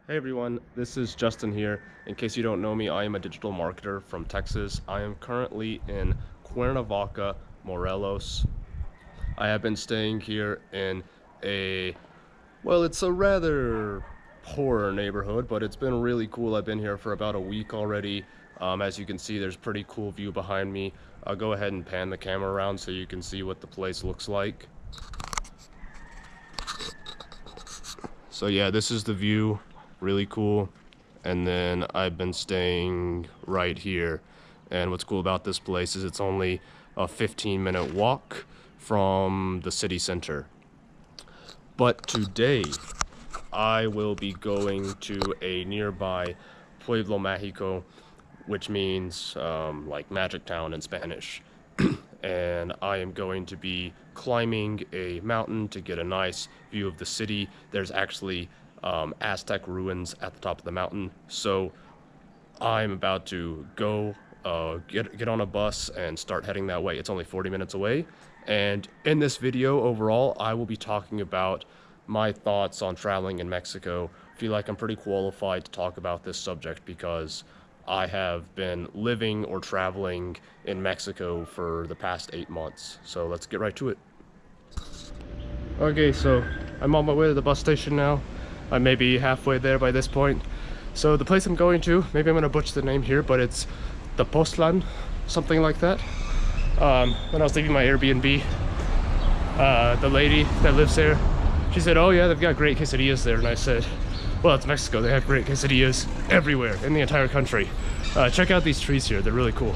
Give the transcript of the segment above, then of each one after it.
Hey everyone, this is Justin here. In case you don't know me, I am a digital marketer from Texas. I am currently in Cuernavaca, Morelos. I have been staying here in it's a rather poorer neighborhood, but it's been really cool. I've been here for about a week already. As you can see, there's a pretty cool view behind me. I'll go ahead and pan the camera around so you can see what the place looks like. So yeah, this is the view. Really cool. And then I've been staying right here, and what's cool about this place is it's only a 15-minute walk from the city center. But today I will be going to a nearby Pueblo Mágico, which means like magic town in Spanish. And I am going to be climbing a mountain to get a nice view of the city. There's actually Aztec ruins at the top of the mountain, so I'm about to go get on a bus and start heading that way. It's only 40 minutes away, and in this video overall I will be talking about my thoughts on traveling in Mexico. I feel like I'm pretty qualified to talk about this subject because I have been living or traveling in Mexico for the past 8 months. So let's get right to it. Okay, so I'm on my way to the bus station now. I may be halfway there by this point. So the place I'm going to, maybe I'm gonna butcher the name here, but it's Tepoztlán, something like that. When I was leaving my Airbnb, the lady that lives there, she said, oh yeah, they've got great quesadillas there. And I said, well, it's Mexico, they have great quesadillas everywhere in the entire country. Check out these trees here, they're really cool.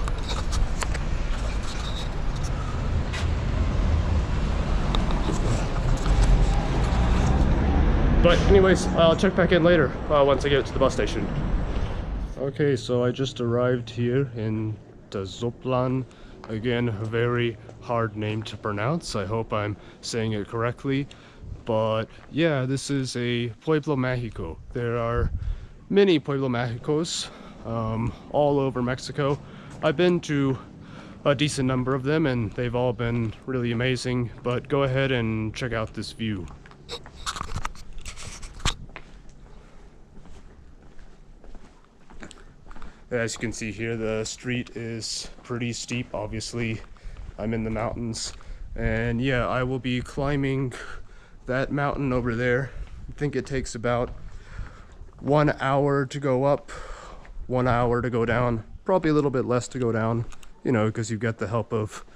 But anyways, I'll check back in later once I get to the bus station. Okay, so I just arrived here in Tepoztlán. Again, a very hard name to pronounce. I hope I'm saying it correctly. But yeah, this is a Pueblo Mágico. There are many Pueblo Mágicos all over Mexico. I've been to a decent number of them and they've all been really amazing. But go ahead and check out this view. As you can see here, the street is pretty steep. Obviously, I'm in the mountains. And yeah, I will be climbing that mountain over there. I think it takes about 1 hour to go up, 1 hour to go down. Probably a little bit less to go down, you know, because you've got the help of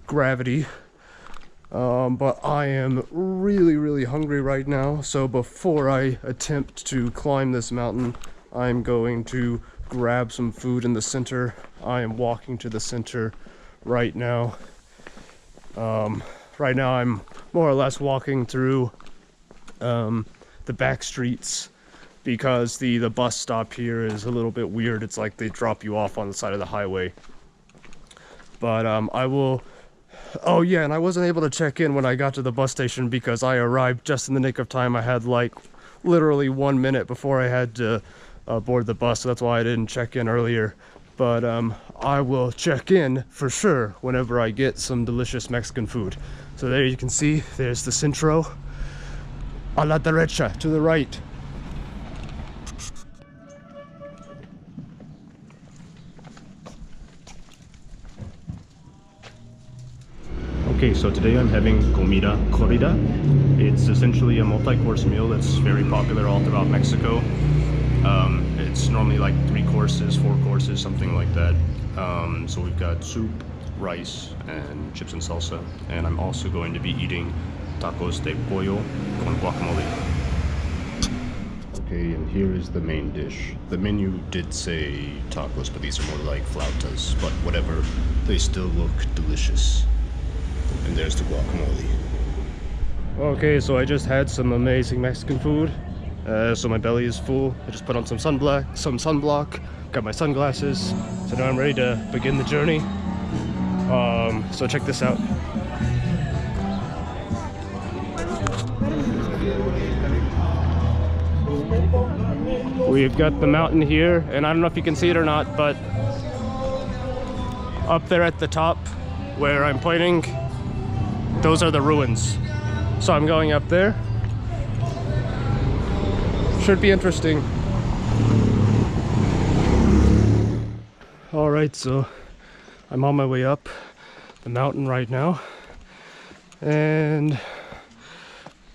gravity. But I am really hungry right now. So before I attempt to climb this mountain, I'm going to grab some food in the center. I am walking to the center right now. Right now I'm more or less walking through the back streets because the bus stop here is a little bit weird. It's like they drop you off on the side of the highway. But I will... Oh yeah, and I wasn't able to check in when I got to the bus station because I arrived just in the nick of time. I had like literally 1 minute before I had to board the bus, so that's why I didn't check in earlier. But I will check in for sure whenever I get some delicious Mexican food. So there you can see, there's the Centro. A la derecha, to the right. Okay, so today I'm having comida corrida. It's essentially a multi-course meal that's very popular all throughout Mexico. It's normally like 3 courses, 4 courses, something like that. So we've got soup, rice, and chips and salsa. And I'm also going to be eating tacos de pollo con guacamole. Okay, and here is the main dish. The menu did say tacos, but these are more like flautas. But whatever, they still look delicious. And there's the guacamole. Okay, so I just had some amazing Mexican food. So my belly is full. I just put on some sunblock, got my sunglasses. So now I'm ready to begin the journey. So check this out. We've got the mountain here, and I don't know if you can see it or not, but up there at the top where I'm pointing, those are the ruins. So I'm going up there. Should be interesting. Alright, so I'm on my way up the mountain right now. And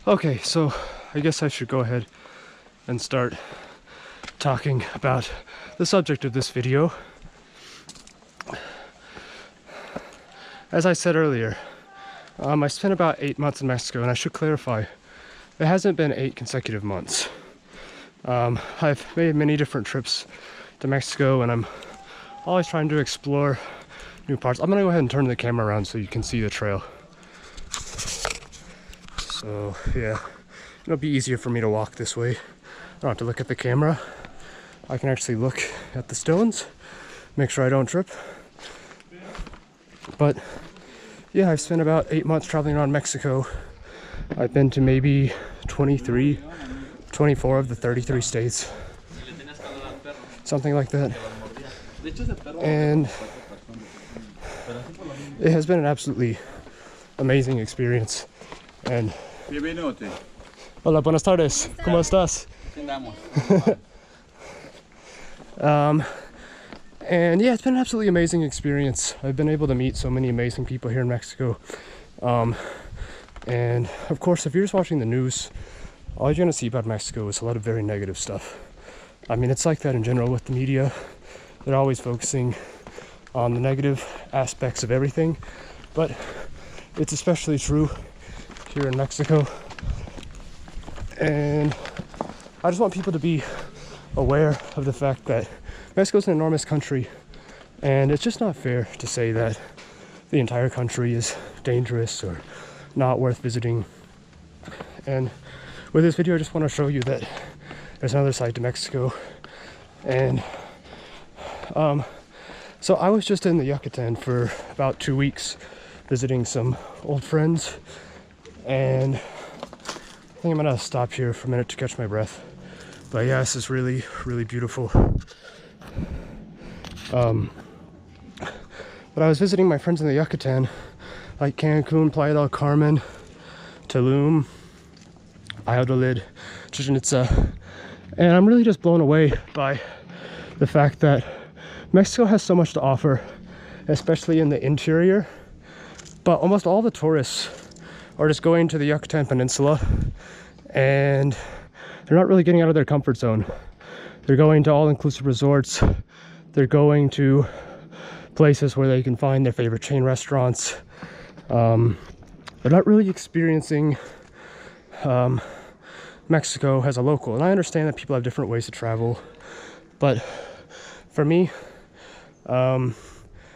okay, so I guess I should go ahead and start talking about the subject of this video. As I said earlier, I spent about 8 months in Mexico, and I should clarify, it hasn't been 8 consecutive months. I've made many different trips to Mexico, and I'm always trying to explore new parts. I'm gonna go ahead and turn the camera around so you can see the trail. So yeah, it'll be easier for me to walk this way. I don't have to look at the camera. I can actually look at the stones, make sure I don't trip. But yeah, I've spent about 8 months traveling around Mexico. I've been to maybe 24 of the 33 states. Something like that. And it has been an absolutely amazing experience. And hola, buenas tardes. ¿Cómo estás? And yeah, it's been an absolutely amazing experience. I've been able to meet so many amazing people here in Mexico. And of course, if you're just watching the news, all you're gonna see about Mexico is a lot of very negative stuff. I mean, it's like that in general with the media. They're always focusing on the negative aspects of everything, but it's especially true here in Mexico. And I just want people to be aware of the fact that Mexico's an enormous country, and it's just not fair to say that the entire country is dangerous or not worth visiting. And with this video, I just want to show you that there's another side to Mexico. And so I was just in the Yucatan for about 2 weeks visiting some old friends, and I think I'm gonna stop here for a minute to catch my breath. But yeah, this is really, really beautiful. But I was visiting my friends in the Yucatan, like Cancun, Playa del Carmen, Tulum, Valladolid, Chichen Itza, and I'm really just blown away by the fact that Mexico has so much to offer, especially in the interior, but almost all the tourists are just going to the Yucatan Peninsula, and they're not really getting out of their comfort zone. They're going to all-inclusive resorts. They're going to places where they can find their favorite chain restaurants. They're not really experiencing Mexico as a local. And I understand that people have different ways to travel, but for me,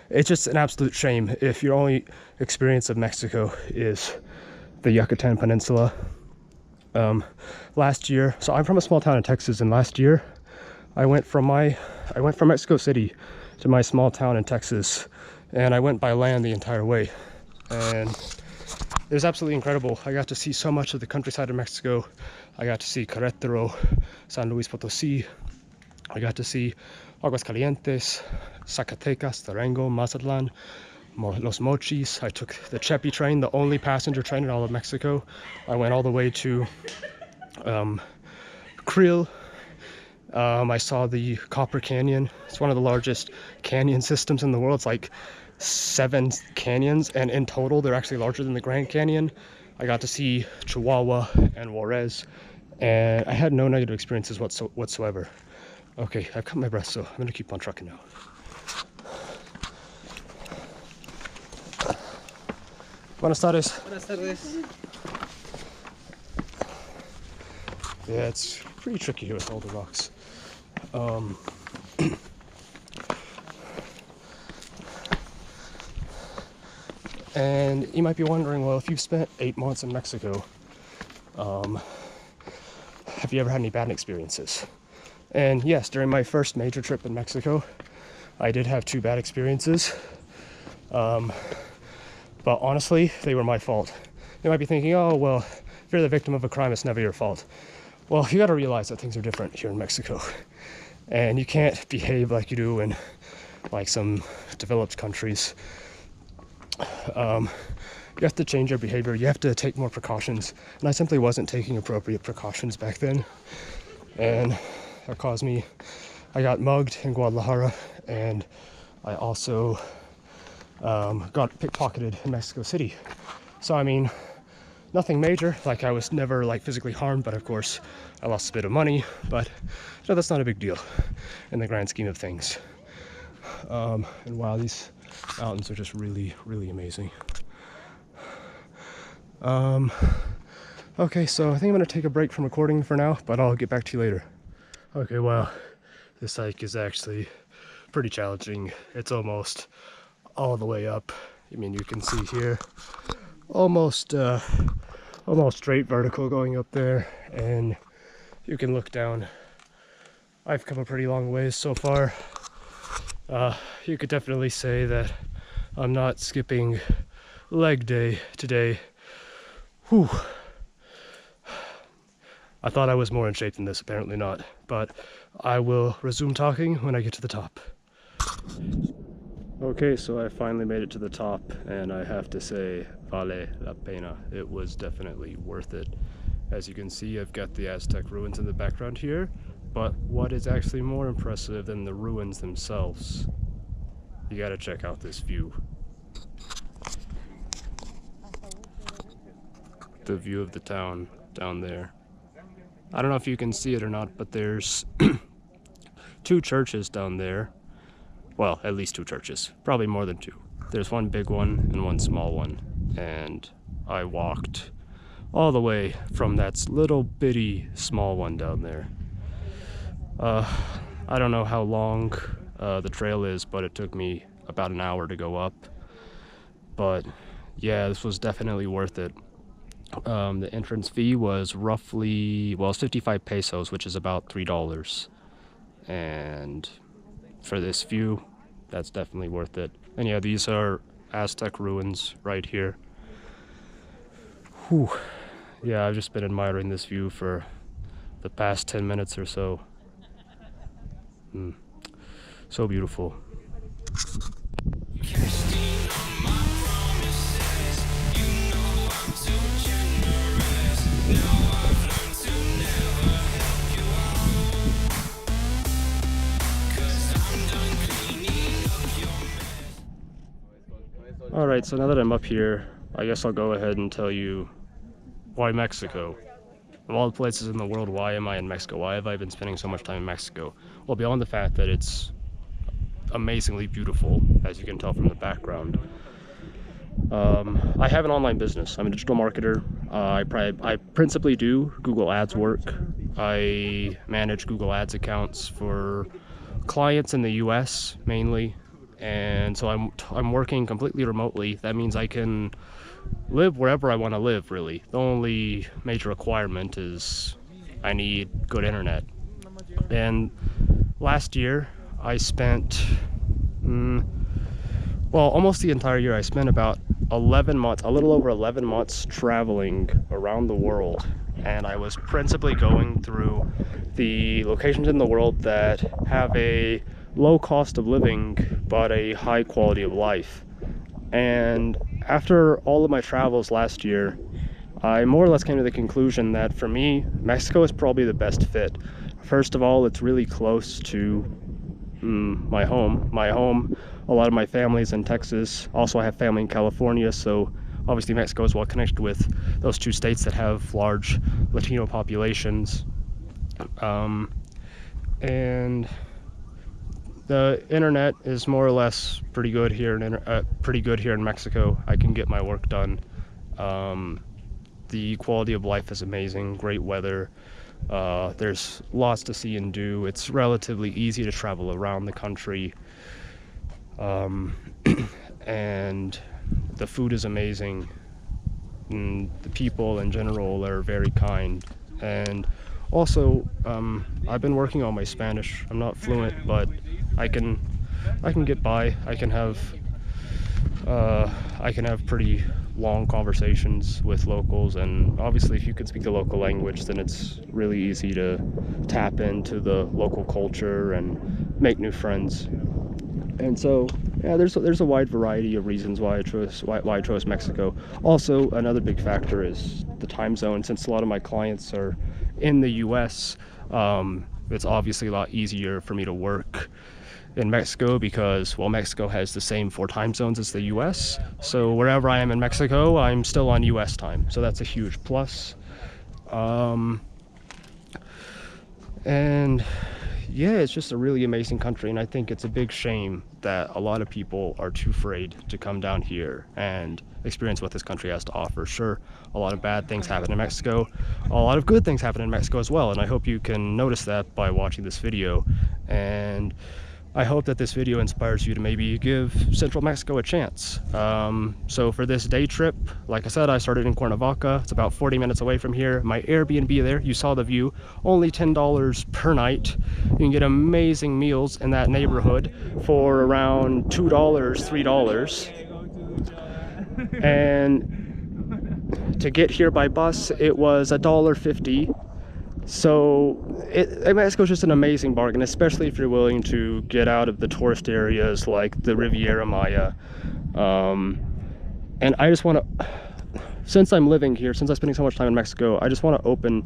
it's just an absolute shame if your only experience of Mexico is the Yucatan Peninsula. Last year, so I'm from a small town in Texas, and last year I went from Mexico City to my small town in Texas, and I went by land the entire way, and it was absolutely incredible. I got to see so much of the countryside of Mexico. I got to see Querétaro, San Luis Potosí. I got to see Aguascalientes, Zacatecas, Durango, Mazatlán, Los Mochis. I took the Chepi train, the only passenger train in all of Mexico. I went all the way to Krill. I saw the Copper Canyon. It's one of the largest canyon systems in the world. It's like 7 canyons, and in total they're actually larger than the Grand Canyon. I got to see Chihuahua and Juarez, and I had no negative experiences whatsoever. Okay, I've cut my breath, so I'm gonna keep on trucking now. Buenas tardes. Buenas tardes. Yeah, it's pretty tricky here with all the rocks. And you might be wondering, well, if you've spent 8 months in Mexico, have you ever had any bad experiences? And yes, during my first major trip in Mexico, I did have 2 bad experiences. But honestly, they were my fault. You might be thinking, oh, well, if you're the victim of a crime, it's never your fault. Well, you gotta realize that things are different here in Mexico. And you can't behave like you do in like some developed countries. You have to change your behavior. You have to take more precautions. And I simply wasn't taking appropriate precautions back then. And I got mugged in Guadalajara, and I also got pickpocketed in Mexico City. So I mean, nothing major, like I was never like physically harmed, but of course I lost a bit of money, but you know, that's not a big deal in the grand scheme of things. And wow, these mountains are just really, really amazing. Okay, so I think I'm gonna take a break from recording for now, but I'll get back to you later. Okay, wow, this hike is actually pretty challenging. It's almost all the way up. I mean, you can see here, almost straight vertical going up there, and you can look down. I've come a pretty long ways so far. You could definitely say that I'm not skipping leg day today. Whew. I thought I was more in shape than this, apparently not, but I will resume talking when I get to the top. Okay, so I finally made it to the top, and I have to say, vale la pena. It was definitely worth it. As you can see, I've got the Aztec ruins in the background here, but what is actually more impressive than the ruins themselves? You gotta check out this view. The view of the town down there. I don't know if you can see it or not, but there's two churches down there. Well, at least two churches, probably more than two. There's one big one and one small one, and I walked all the way from that little bitty small one down there. I don't know how long the trail is, but it took me about an hour to go up. But yeah, this was definitely worth it. The entrance fee was roughly, well, it's 55 pesos, which is about $3. And for this view, that's definitely worth it. And yeah, these are Aztec ruins right here. Whew. Yeah, I've just been admiring this view for the past 10 minutes or so. So beautiful. Alright, so now that I'm up here, I guess I'll go ahead and tell you why Mexico. Of all the places in the world, why am I in Mexico? Why have I been spending so much time in Mexico? Well, beyond the fact that it's amazingly beautiful, as you can tell from the background. I have an online business. I'm a digital marketer. I principally do Google Ads work. I manage Google Ads accounts for clients in the US mainly, and so I'm working completely remotely. That means I can live wherever I want to live, really. The only major requirement is I need good internet. And last year I spent well, almost the entire year. I spent about 11 months, a little over 11 months traveling around the world, and I was principally going through the locations in the world that have a low cost of living but a high quality of life. And after all of my travels last year, I more or less came to the conclusion that for me, Mexico is probably the best fit. First of all, it's really close to my home. A lot of my family's in Texas. Also, I have family in California, so obviously Mexico is well connected with those two states that have large Latino populations. And the internet is more or less pretty good here in Mexico. I can get my work done. The quality of life is amazing. Great weather. There's lots to see and do. It's relatively easy to travel around the country. And the food is amazing. And the people in general are very kind. And also, I've been working on my Spanish. I'm not fluent, but I can get by. I can have pretty long conversations with locals, and obviously if you can speak the local language, then it's really easy to tap into the local culture and make new friends. And so yeah, there's a wide variety of reasons why I chose Mexico. Also, another big factor is the time zone. Since a lot of my clients are in the US, It's obviously a lot easier for me to work in Mexico because, well, Mexico has the same 4 time zones as the US. So wherever I am in Mexico, I'm still on US time. So that's a huge plus. And yeah, it's just a really amazing country, and I think it's a big shame that a lot of people are too afraid to come down here and experience what this country has to offer. Sure, a lot of bad things happen in Mexico, a lot of good things happen in Mexico as well, and I hope you can notice that by watching this video. And I hope that this video inspires you to maybe give Central Mexico a chance. So for this day trip, like I said, I started in Cuernavaca. It's about 40 minutes away from here. My Airbnb there, you saw the view, only $10 per night. You can get amazing meals in that neighborhood for around $2, $3. And to get here by bus, it was $1.50. So Mexico's just an amazing bargain, especially if you're willing to get out of the tourist areas like the Riviera Maya. And I just want to, since I'm living here, since I'm spending so much time in Mexico, I just want to open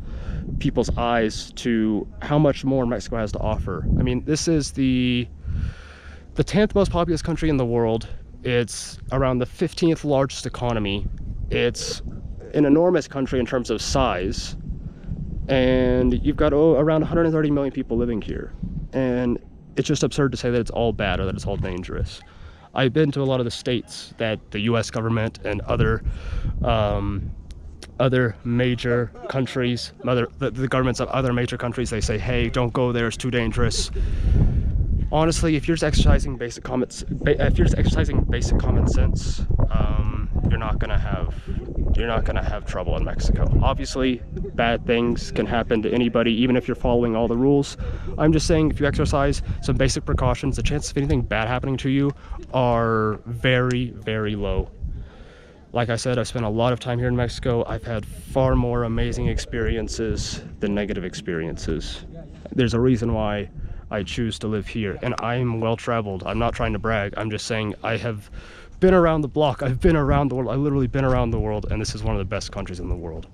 people's eyes to how much more Mexico has to offer. I mean, this is the 10th most populous country in the world. It's around the 15th largest economy. It's an enormous country in terms of size. And you've got around 130 million people living here, and it's just absurd to say that it's all bad or that it's all dangerous. I've been to a lot of the states that the US government and other major countries, the governments of other major countries, they say, hey, don't go there, it's too dangerous. Honestly, if you're just exercising basic common sense, you're not gonna have trouble in Mexico. Obviously, bad things can happen to anybody, even if you're following all the rules. I'm just saying, if you exercise some basic precautions, the chances of anything bad happening to you are very, very low. Like I said, I've spent a lot of time here in Mexico. I've had far more amazing experiences than negative experiences. There's a reason why I choose to live here, and I'm well traveled. I'm not trying to brag. I'm just saying I have been around the block. I've been around the world. I've literally been around the world, and this is one of the best countries in the world.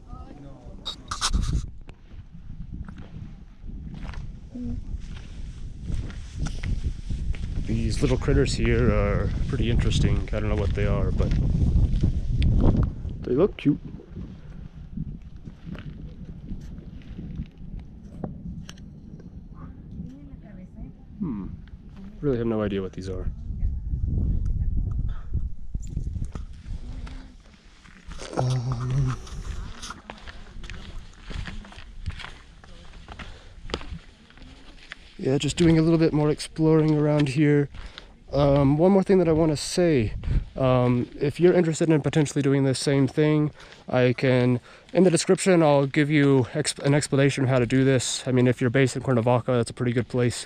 These little critters here are pretty interesting. I don't know what they are, but they look cute. Really have no idea what these are. Yeah, just doing a little bit more exploring around here. One more thing that I want to say, if you're interested in potentially doing the same thing, I can, in the description, I'll give you an explanation of how to do this. I mean, if you're based in Cuernavaca, that's a pretty good place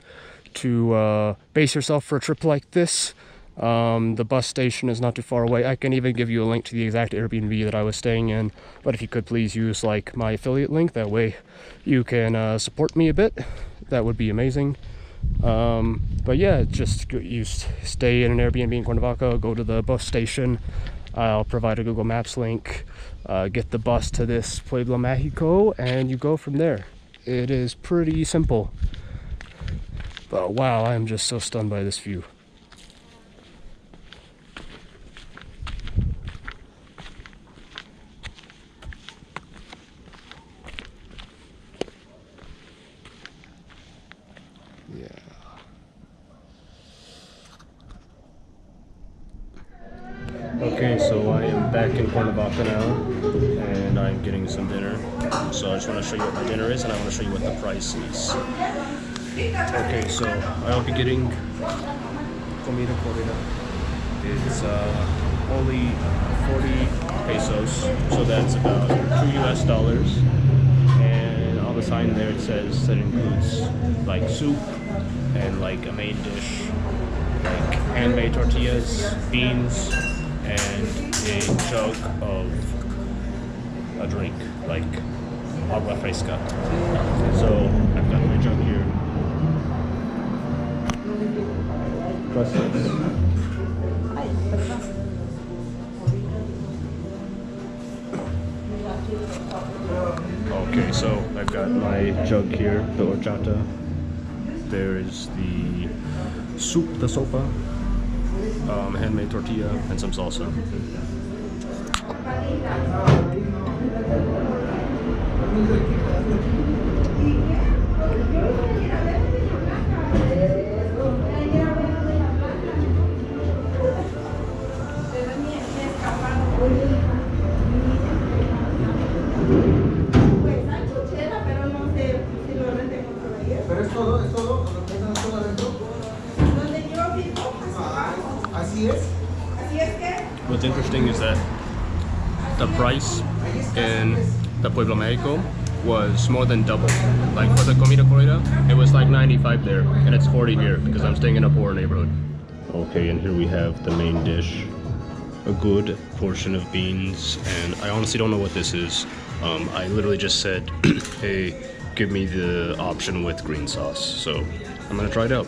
to base yourself for a trip like this. The bus station is not too far away. I can even give you a link to the exact Airbnb that I was staying in, but if you could please use like my affiliate link, that way you can support me a bit. That would be amazing. But yeah, just you stay in an Airbnb in Cuernavaca, go to the bus station. I'll provide a Google Maps link, get the bus to this Pueblo Mágico, and you go from there. It is pretty simple. But wow, I'm just so stunned by this view. Yeah. Okay, so I am back in Cuernavaca now, and I'm getting some dinner. So I just want to show you what my dinner is, and I want to show you what the price is. Okay, so I'll be getting comida corrida. It's only 40 pesos, so that's about $2 US. And on the sign there it says that it includes like soup and like a main dish, like handmade tortillas, beans, and a jug of a drink, like agua fresca. So I've got my jug here. Okay, so I've got my jug here, the horchata, there is the soup, the sopa, handmade tortilla, and some salsa. What's interesting is that the price in the Pueblo Mexico was more than double. Like for the comida corrida, it was like 95 there, and it's 40 here because I'm staying in a poor neighborhood. Okay, and here we have the main dish. A good portion of beans, and I honestly don't know what this is. I literally just said, hey, give me the option with green sauce. So I'm gonna try it out.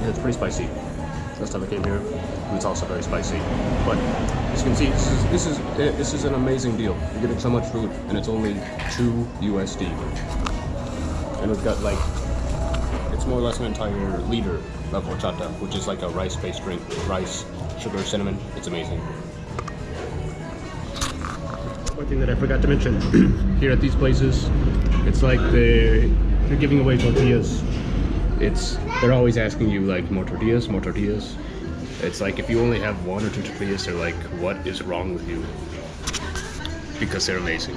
It's pretty spicy. Last time I came here, it's also very spicy. But as you can see, this is an amazing deal. You're getting so much food, and it's only $2 USD. And we've got like, it's more or less an entire liter of horchata, which is like a rice-based drink. Rice, sugar, cinnamon. It's amazing. One thing that I forgot to mention, here at these places, it's like they're giving away tortillas. They're always asking you like more tortillas, more tortillas. It's like if you only have 1 or 2 tortillas, they're like, what is wrong with you? Because they're amazing.